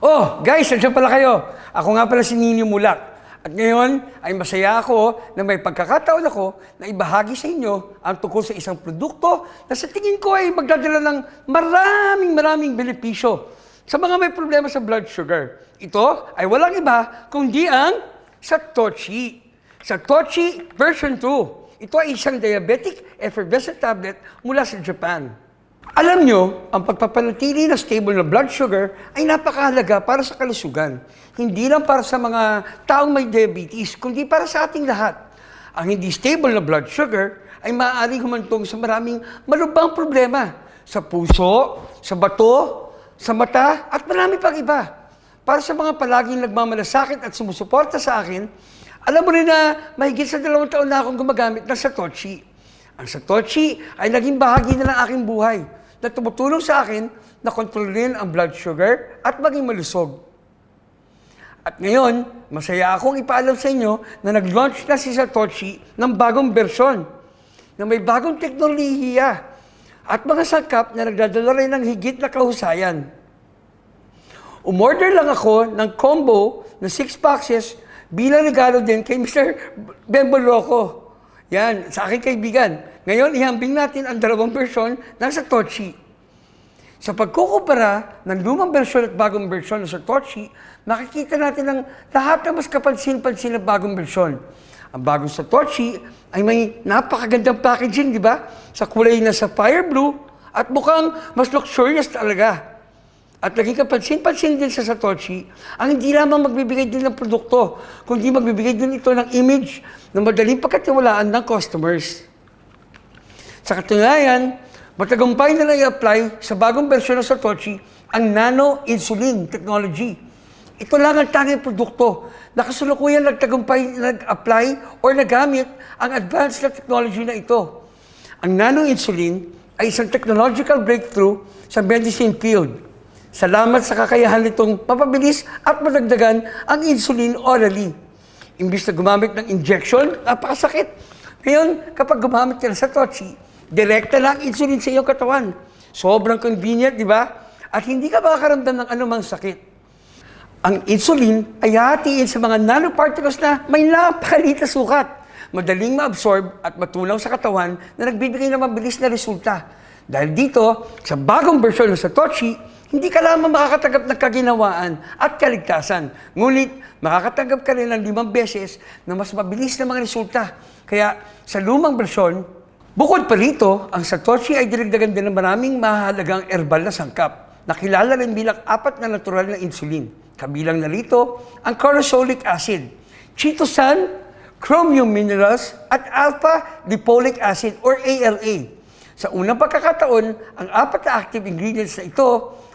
Oh, guys, nandiyan pala kayo. Ako nga pala si Nini Mulak. At ngayon ay masaya ako na may pagkakataon ako na ibahagi sa inyo ang tungkol sa isang produkto na sa tingin ko ay magdadala ng maraming benepisyo sa mga may problema sa blood sugar. Ito ay walang iba kundi ang Satoshi. Satoshi version 2. Ito ay isang diabetic effervescent tablet mula sa Japan. Alam nyo, ang pagpapanatili ng stable na blood sugar ay napakahalaga para sa kalusugan. Hindi lang para sa mga taong may diabetes, kundi para sa ating lahat. Ang hindi stable na blood sugar ay maaaring humantong sa maraming malubhang problema. Sa puso, sa bato, sa mata, at marami pang iba. Para sa mga palaging nagmamalasakit at sumusuporta sa akin, alam mo rin na mahigit sa 2 taon na akong gumagamit ng Satoshi. Ang Satoshi ay naging bahagi na ng aking buhay na tumutulong sa akin na kontrolin ang blood sugar at maging malusog. At ngayon, masaya akong ipaalam sa inyo na nag-launch na si Satoshi ng bagong bersyon na may bagong teknolohiya at mga sangkap na nagdadala rin ng higit na kahusayan. Umorder lang ako ng combo na 6 boxes bilang regalo din kay Mr. Bembo Loco. Yan, sa aking kaibigan. Ngayon, ihambing natin ang 2 bersyon ng Satoshi. Sa pagkukumpara ng lumang bersyon at bagong bersyon ng Satoshi, makikita natin ang lahat ng mas kapansin-pansin na bagong bersyon. Ang bagong Satoshi ay may napakagandang packaging, di ba? Sa kulay na sapphire blue at mukhang mas luxurious talaga. At naging kapansin-pansin din sa Satoshi, ang hindi lamang magbibigay din ng produkto, kundi magbibigay din ito ng image na madaling pagkatiwalaan ng customers. Sa katunayan, matagumpay na i-apply sa bagong bersyon ng Satoshi ang nano-insulin technology. Ito lang ang tanging produkto na kasalukuyan nag-apply or nagamit ang advanced na technology na ito. Ang nano-insulin ay isang technological breakthrough sa medicine field. Salamat sa kakayahan nitong mapabilis at madagdagan ang insulin orally. Imbis na gumamit ng injection, napakasakit. Ngayon, kapag gumamit ka ng Satoshi, direkta lang insulin sa iyong katawan. Sobrang convenient, di ba? At hindi ka makakaramdam ng anumang sakit. Ang insulin ay hahatiin sa mga nanoparticles na may napakaliit na sukat. Madaling ma-absorb at matunaw sa katawan na nagbibigay ng mabilis na resulta. Dahil dito, sa bagong bersyon ng Satoshi, hindi ka lamang makakatanggap ng kaginawaan at kaligtasan. Ngunit, makakatanggap ka rin ng 5 beses na mas mabilis na mga resulta. Kaya, sa lumang bersyon, bukod pa rito, ang Satoshi ay dinagdagan din ng maraming mahalagang herbal na sangkap na kilala rin bilang 4 na natural na insulin. Kabilang na rito ang carnosolic acid, chitosan, chromium minerals, at alpha-lipolic acid or ALA. Sa unang pagkakataon, ang 4 na active ingredients na ito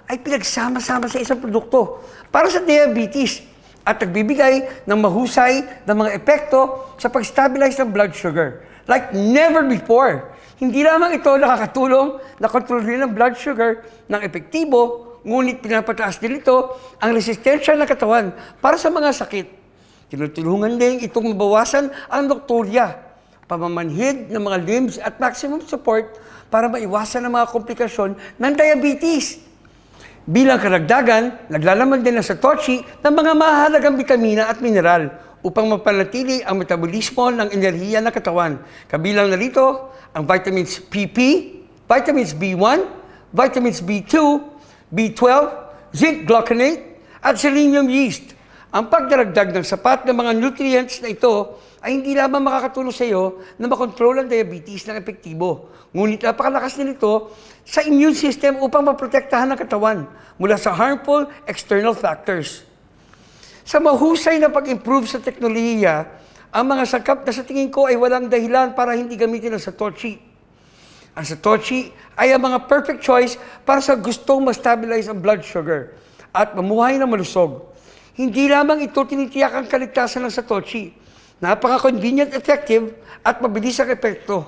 ay pinagsama-sama sa isang produkto para sa diabetes at nagbibigay ng mahusay na mga epekto sa pag-stabilize ng blood sugar. Like never before. Hindi lamang ito nakakatulong na kontrolin ang blood sugar ng epektibo, ngunit pinapataas din ito ang resistensya ng katawan para sa mga sakit. Tinutulungan din itong mabawasan ang nocturia, pamamanhid ng mga limbs at maximum support para maiwasan ang mga komplikasyon ng diabetes. Bilang karagdagan, naglalaman din ng Satoshi ng mga mahalagang bitamina at mineral upang mapanatili ang metabolismo ng enerhiya ng katawan. Kabilang na rito ang vitamins PP, vitamins B1, vitamins B2, B12, zinc gluconate, at selenium yeast. Ang pagdaragdag ng sapat na mga nutrients na ito ay hindi lamang makakatulong sa iyo na makontrol ang diabetes ng epektibo. Ngunit napakalakas din ito sa immune system upang maprotektahan ang katawan mula sa harmful external factors. Sa mahusay na pag-improve sa teknolohiya, ang mga sangkap na sa tingin ko ay walang dahilan para hindi gamitin ang Satoshi. Ang Satoshi ay ang mga perfect choice para sa gustong ma-stabilize ang blood sugar at mamuhay na malusog. Hindi lamang ito tinitiyak ang kaligtasan ng Satoshi. Napaka-convenient, effective, at mabilis ang epekto.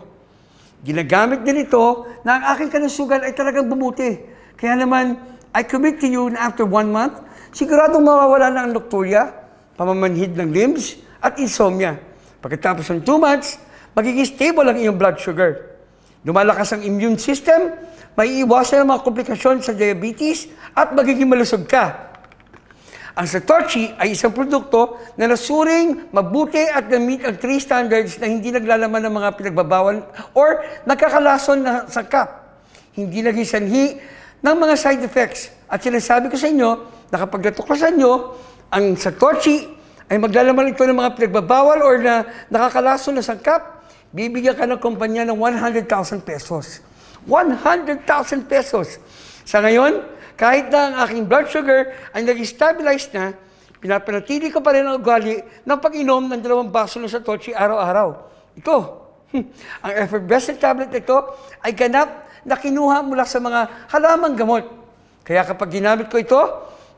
Ginagamit din ito na ang aking kalusugan ay talagang bumuti. Kaya naman, I commit to you na after 1 month, siguradong mawawala na ang nocturia, pamamanhid ng limbs, at insomnia. Pagkatapos ng 2 months, magiging stable ang iyong blood sugar. Lumalakas ang immune system, maiiwasan ang mga komplikasyon sa diabetes, at magiging malusog ka. Ang Satoshi ay isang produkto na nasuring mabuti at na-meet ang 3 standards na hindi naglalaman ng mga pinagbabawal or nagkakalason na sangkap. Hindi naging sanhi ng mga side effects. At sinasabi ko sa inyo na kapag natuklasan nyo, ang Satoshi ay maglalaman ito ng mga pinagbabawal or na nakakalason na sangkap, bibigyan ka ng kumpanya ng 100,000 pesos. 100,000 pesos. Sa ngayon, kahit na ang aking blood sugar ay nag-stabilize na, pinapanatili ko pa rin ang ugali ng pag-inom ng 2 baso ng Satoshi araw-araw. Ito, ang effervescent tablet ito ay ganap na kinuha mula sa mga halamang gamot. Kaya kapag ginamit ko ito,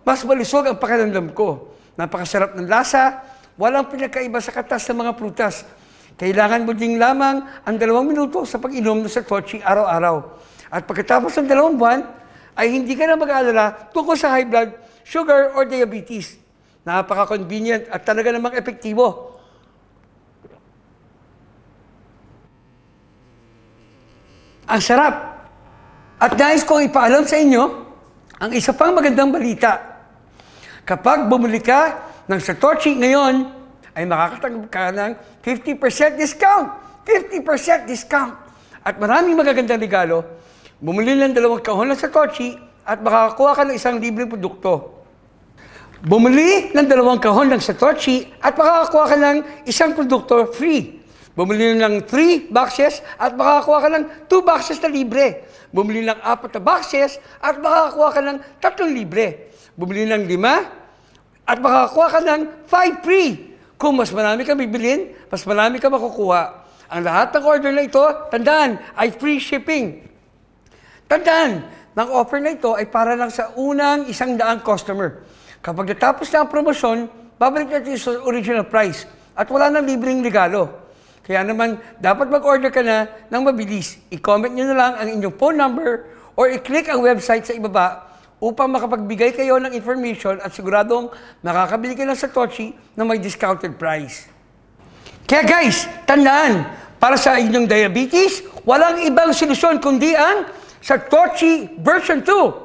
mas malusog ang pakiramdam ko. Napakasarap ng lasa, walang pinakaiba sa katas ng mga prutas. Kailangan mo ding lamang ang 2 minuto sa pag-inom ng Satoshi araw-araw. At pagkatapos ng 2 buwan, ay hindi ka na mag-aalala tungkol sa high blood, sugar, or diabetes. Napaka-convenient at talaga namang epektibo. Ang sarap! At nais kong ipaalam sa inyo ang isa pang magandang balita. Kapag bumili ka ng Satoshi ngayon, ay makakatanggap ka ng 50% discount! 50% discount! At maraming magagandang regalo. Bumili ng 2 kahon ng Satoshi at makakakuha ka ng isang libreng produkto. Bumili ng 2 kahon ng Satoshi at makakakuha ka ng isang produkto free. Bumili ng 3 boxes at makakakuha ka ng 2 boxes na libre. Bumili ng 4 na boxes at makakakuha ka ng 3 libre. Bumili ng 5 at makakakuha ka ng 5 free. Kung mas marami ka bibilin, mas marami ka makukuha. Ang lahat ng order na ito, tandaan, ay free shipping. Tandaan, ng offer na ito ay para lang sa unang 100 customer. Kapag natapos na ang promosyon, babalik natin sa original price at wala nang libreng regalo. Kaya naman, dapat mag-order ka na ng mabilis. I-comment nyo na lang ang inyong phone number or i-click ang website sa ibaba upang makapagbigay kayo ng information at siguradong makakabili ka ng Satoshi na may discounted price. Kaya guys, tandaan, para sa inyong diabetes, walang ibang solusyon kundi ang Satoshi version 2.